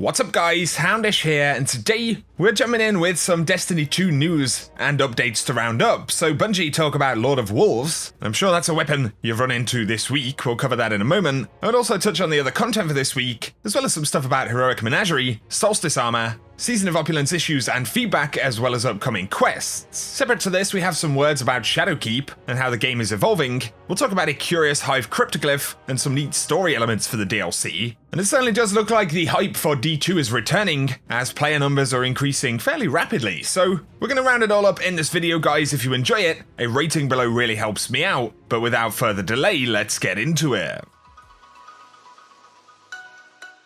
What's up guys, Houndish here, and today we're jumping in with some Destiny 2 news and updates to round up. So Bungie talk about Lord of Wolves. I'm sure that's a weapon you've run into this week, we'll cover that in a moment. I would also touch on the other content for this week, as well as some stuff about Heroic Menagerie, Solstice armor, Season of Opulence issues and feedback, as well as upcoming quests. Separate to this, we have some words about Shadowkeep and how the game is evolving. We'll talk about a curious Hive Cryptoglyph and some neat story elements for the DLC. And it certainly does look like the hype for D2 is returning, as player numbers are increasing fairly rapidly. So we're going to round it all up in this video, guys. If you enjoy it, a rating below really helps me out. But without further delay, let's get into it.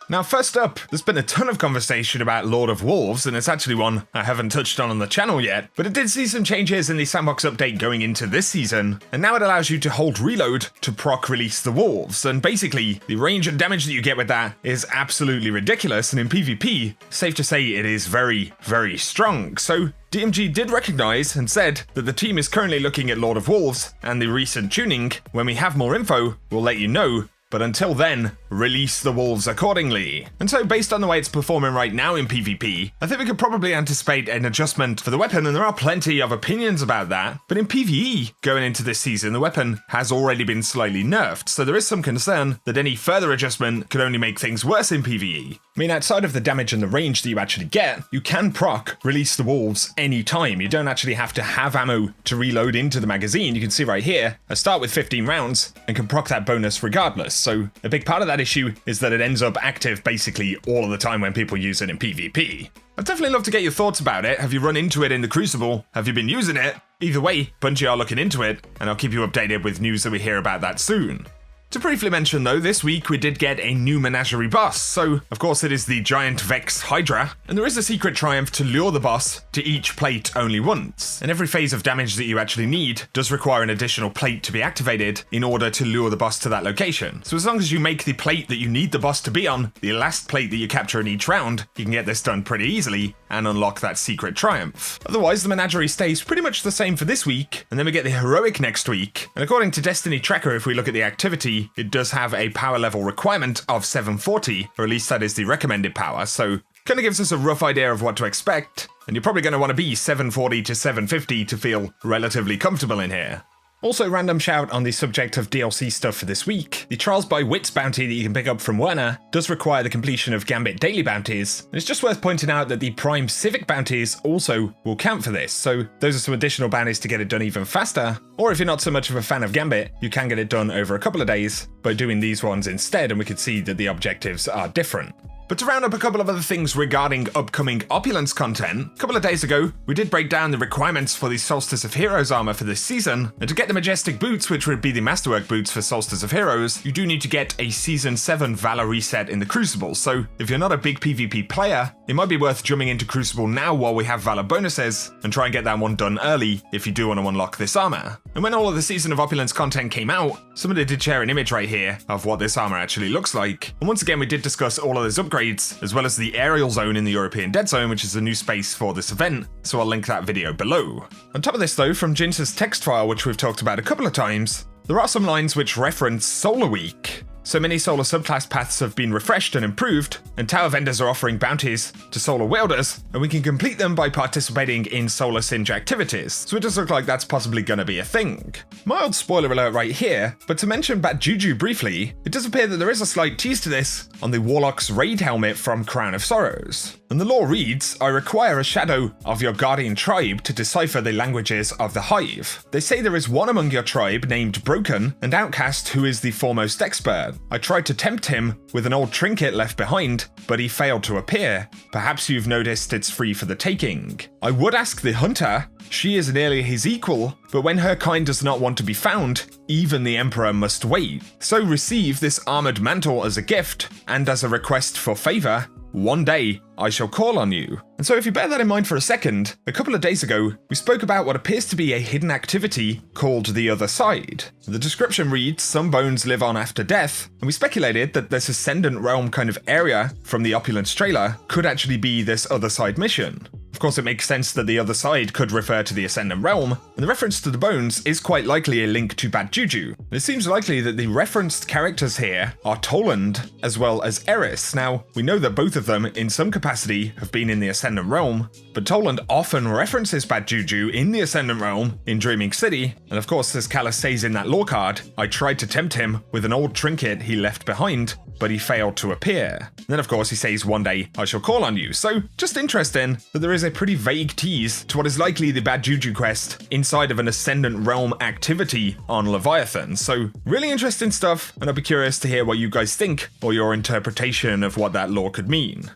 Now first up, there's been a ton of conversation about Lord of Wolves, and it's actually one I haven't touched on the channel yet, but it did see some changes in the sandbox update going into this season, and now it allows you to hold reload to proc release the wolves, and basically, the range and damage that you get with that is absolutely ridiculous, and in PvP, safe to say it is very, very strong. So DMG did recognise and said that the team is currently looking at Lord of Wolves and the recent tuning. When we have more info, we'll let you know. But until then, release the wolves accordingly. And so based on the way it's performing right now in PvP, I think we could probably anticipate an adjustment for the weapon, and there are plenty of opinions about that. But in PvE, going into this season, the weapon has already been slightly nerfed, so there is some concern that any further adjustment could only make things worse in PvE. I mean, outside of the damage and the range that you actually get, you can proc release the wolves anytime. You don't actually have to have ammo to reload into the magazine. You can see right here, I start with 15 rounds and can proc that bonus regardless. So a big part of that issue is that it ends up active basically all of the time when people use it in PvP. I'd definitely love to get your thoughts about it. Have you run into it in the Crucible? Have you been using it? Either way, Bungie are looking into it, and I'll keep you updated with news that we hear about that soon. To briefly mention though, this week we did get a new menagerie boss, so of course it is the giant Vex Hydra, and there is a secret triumph to lure the boss to each plate only once, and every phase of damage that you actually need does require an additional plate to be activated in order to lure the boss to that location. So as long as you make the plate that you need the boss to be on the last plate that you capture in each round, you can get this done pretty easily and unlock that secret triumph. Otherwise, the menagerie stays pretty much the same for this week, and then we get the heroic next week, and according to Destiny Tracker, if we look at the activity, it does have a power level requirement of 740, or at least that is the recommended power, so kind of gives us a rough idea of what to expect, and you're probably going to want to be 740 to 750 to feel relatively comfortable in here. Also, random shout on the subject of DLC stuff for this week. The Trials by Wits bounty that you can pick up from Werner does require the completion of Gambit daily bounties, and it's just worth pointing out that the Prime Civic bounties also will count for this, so those are some additional bounties to get it done even faster, or if you're not so much of a fan of Gambit, you can get it done over a couple of days by doing these ones instead, and we can see that the objectives are different. But to round up a couple of other things regarding upcoming Opulence content, a couple of days ago, we did break down the requirements for the Solstice of Heroes armor for this season, and to get the Majestic boots, which would be the Masterwork boots for Solstice of Heroes, you do need to get a Season 7 Valor reset in the Crucible, so if you're not a big PvP player, it might be worth jumping into Crucible now while we have Valor bonuses, and try and get that one done early if you do want to unlock this armor. And when all of the Season of Opulence content came out, somebody did share an image right here of what this armor actually looks like, and once again we did discuss all of those upgrades, as well as the aerial zone in the European Dead Zone, which is a new space for this event, so I'll link that video below. On top of this though, from Jinx's text file, which we've talked about a couple of times, there are some lines which reference Solar Week. So many solar subclass paths have been refreshed and improved, and tower vendors are offering bounties to solar wielders, and we can complete them by participating in solar singe activities, so it does look like that's possibly gonna be a thing. Mild spoiler alert right here, but to mention Bat Juju briefly, it does appear that there is a slight tease to this on the Warlock's raid helmet from Crown of Sorrows. And the lore reads, I require a shadow of your guardian tribe to decipher the languages of the Hive. They say there is one among your tribe named Broken and Outcast who is the foremost expert. I tried to tempt him with an old trinket left behind, but he failed to appear. Perhaps you've noticed it's free for the taking. I would ask the hunter, she is nearly his equal, but when her kind does not want to be found, even the Emperor must wait. So receive this armored mantle as a gift, and as a request for favor, one day I shall call on you. And so if you bear that in mind for a second, a couple of days ago, we spoke about what appears to be a hidden activity called the Other Side. The description reads, some bones live on after death, and we speculated that this Ascendant Realm kind of area from the Opulence trailer could actually be this Other Side mission. Of course, it makes sense that the other side could refer to the Ascendant Realm, and the reference to the bones is quite likely a link to bad juju. It seems likely that the referenced characters here are Toland as well as Eris. Now, we know that both of them, in some capacity, have been in the Ascendant Realm, but Toland often references bad juju in the Ascendant Realm in Dreaming City, and of course, as Callus says in that lore card, I tried to tempt him with an old trinket he left behind, but he failed to appear. And then of course he says, one day I shall call on you. So just interesting that there is a pretty vague tease to what is likely the bad juju quest inside of an Ascendant Realm activity on Leviathan. So really interesting stuff, and I'll be curious to hear what you guys think or your interpretation of what that lore could mean.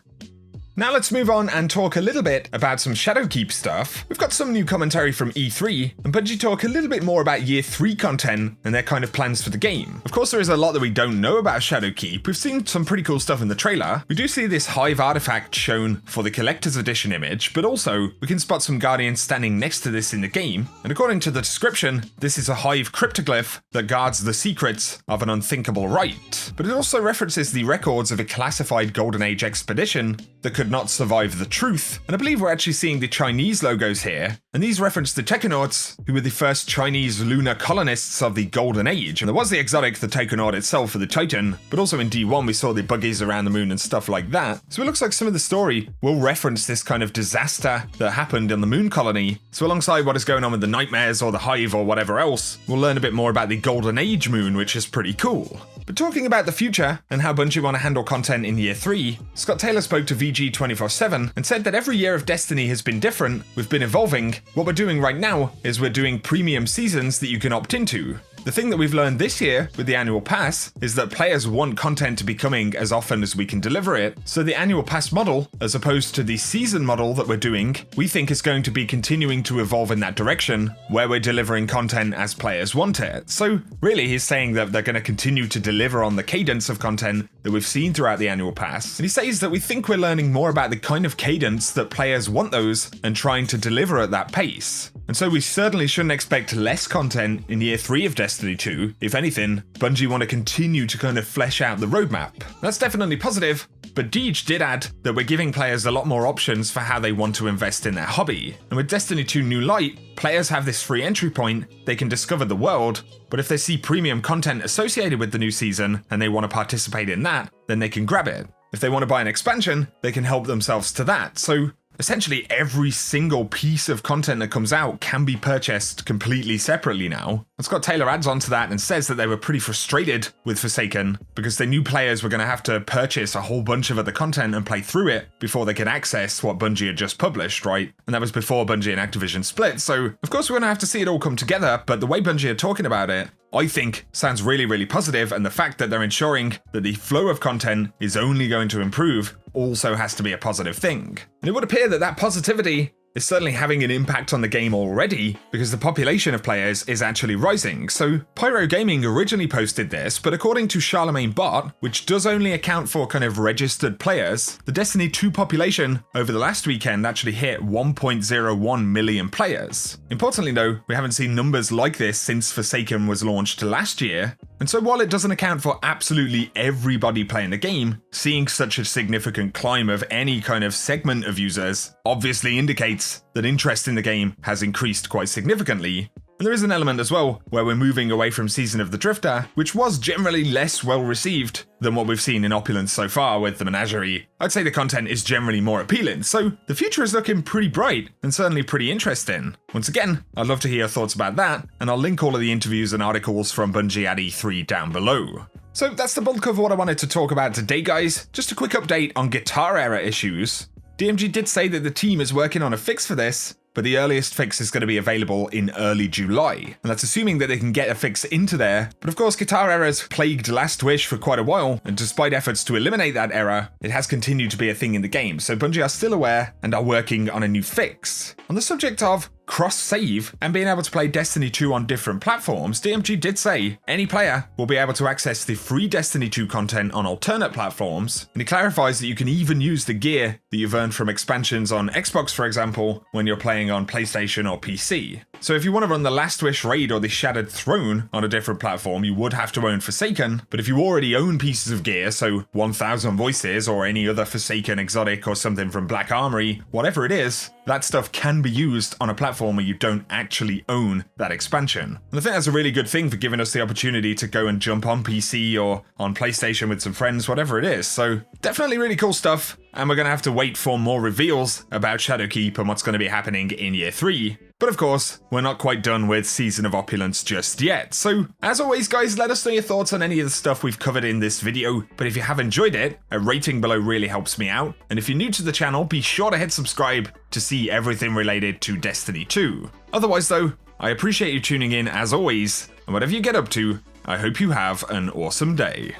Now let's move on and talk a little bit about some Shadowkeep stuff. We've got some new commentary from E3, and Bungie talk a little bit more about Year 3 content and their kind of plans for the game. Of course, there is a lot that we don't know about Shadowkeep. We've seen some pretty cool stuff in the trailer. We do see this Hive artifact shown for the Collector's Edition image, but also we can spot some Guardians standing next to this in the game. And according to the description, this is a Hive cryptoglyph that guards the secrets of an unthinkable rite. But it also references the records of a classified Golden Age expedition that could not survive the truth. And I believe we're actually seeing the Chinese logos here, and these reference the Takenauts, who were the first Chinese lunar colonists of the Golden Age. And there was the exotic, the Takenaut itself for the Titan, but also in D1 we saw the buggies around the moon and stuff like that. So it looks like some of the story will reference this kind of disaster that happened in the moon colony. So alongside what is going on with the nightmares or the Hive or whatever else, we'll learn a bit more about the Golden Age moon, which is pretty cool. But talking about the future and how Bungie want to handle content in Year 3, Scott Taylor spoke to VG 24/7 and said that every year of Destiny has been different, we've been evolving. What we're doing right now is we're doing premium seasons that you can opt into. The thing that we've learned this year with the annual pass is that players want content to be coming as often as we can deliver it. So the annual pass model, as opposed to the season model that we're doing, we think is going to be continuing to evolve in that direction, where we're delivering content as players want it. So really he's saying that they're going to continue to deliver on the cadence of content that we've seen throughout the annual pass. And he says that we think we're learning more about the kind of cadence that players want those and trying to deliver at that pace. And so we certainly shouldn't expect less content in Year 3 of Destiny 2. If anything, Bungie want to continue to kind of flesh out the roadmap. That's definitely positive, but Deej did add that we're giving players a lot more options for how they want to invest in their hobby. And with Destiny 2 New Light, players have this free entry point, they can discover the world, but if they see premium content associated with the new season and they want to participate in that, then they can grab it. If they want to buy an expansion, they can help themselves to that. So essentially every single piece of content that comes out can be purchased completely separately now. And Scott Taylor adds on to that and says that they were pretty frustrated with Forsaken because they knew players were going to have to purchase a whole bunch of other content and play through it before they could access what Bungie had just published, right? And that was before Bungie and Activision split. So of course we're going to have to see it all come together, but the way Bungie are talking about it, I think sounds really, really positive, and the fact that they're ensuring that the flow of content is only going to improve also has to be a positive thing. And it would appear that that positivity is certainly having an impact on the game already, because the population of players is actually rising. So Pyro Gaming originally posted this, but according to Charlemagne Bot, which does only account for kind of registered players, the Destiny 2 population over the last weekend actually hit 1.01 million players. Importantly though, we haven't seen numbers like this since Forsaken was launched last year, and so while it doesn't account for absolutely everybody playing the game, seeing such a significant climb of any kind of segment of users obviously indicates that interest in the game has increased quite significantly. And there is an element as well where we're moving away from Season of the Drifter, which was generally less well received than what we've seen in Opulence so far with the Menagerie. I'd say the content is generally more appealing, so the future is looking pretty bright and certainly pretty interesting. Once again, I'd love to hear your thoughts about that, and I'll link all of the interviews and articles from Bungie at E3 down below. So that's the bulk of what I wanted to talk about today, guys. Just a quick update on guitar error issues. DMG did say that the team is working on a fix for this, but the earliest fix is going to be available in early July. And that's assuming that they can get a fix into there. But of course, guitar errors plagued Last Wish for quite a while, and despite efforts to eliminate that error, it has continued to be a thing in the game. So Bungie are still aware and are working on a new fix. On the subject of cross-save and being able to play Destiny 2 on different platforms, DMG did say any player will be able to access the free Destiny 2 content on alternate platforms, and he clarifies that you can even use the gear that you've earned from expansions on Xbox, for example, when you're playing on PlayStation or PC. So if you want to run the Last Wish raid or the Shattered Throne on a different platform, you would have to own Forsaken, but if you already own pieces of gear, so 1000 Voices or any other Forsaken exotic or something from Black Armory, whatever it is, that stuff can be used on a platform where you don't actually own that expansion. And I think that's a really good thing for giving us the opportunity to go and jump on PC or on PlayStation with some friends, whatever it is. So definitely really cool stuff, and we're going to have to wait for more reveals about Shadowkeep and what's going to be happening in Year 3. But of course, we're not quite done with Season of Opulence just yet. So as always guys, let us know your thoughts on any of the stuff we've covered in this video. But if you have enjoyed it, a rating below really helps me out. And if you're new to the channel, be sure to hit subscribe to see everything related to Destiny 2. Otherwise though, I appreciate you tuning in as always. And whatever you get up to, I hope you have an awesome day.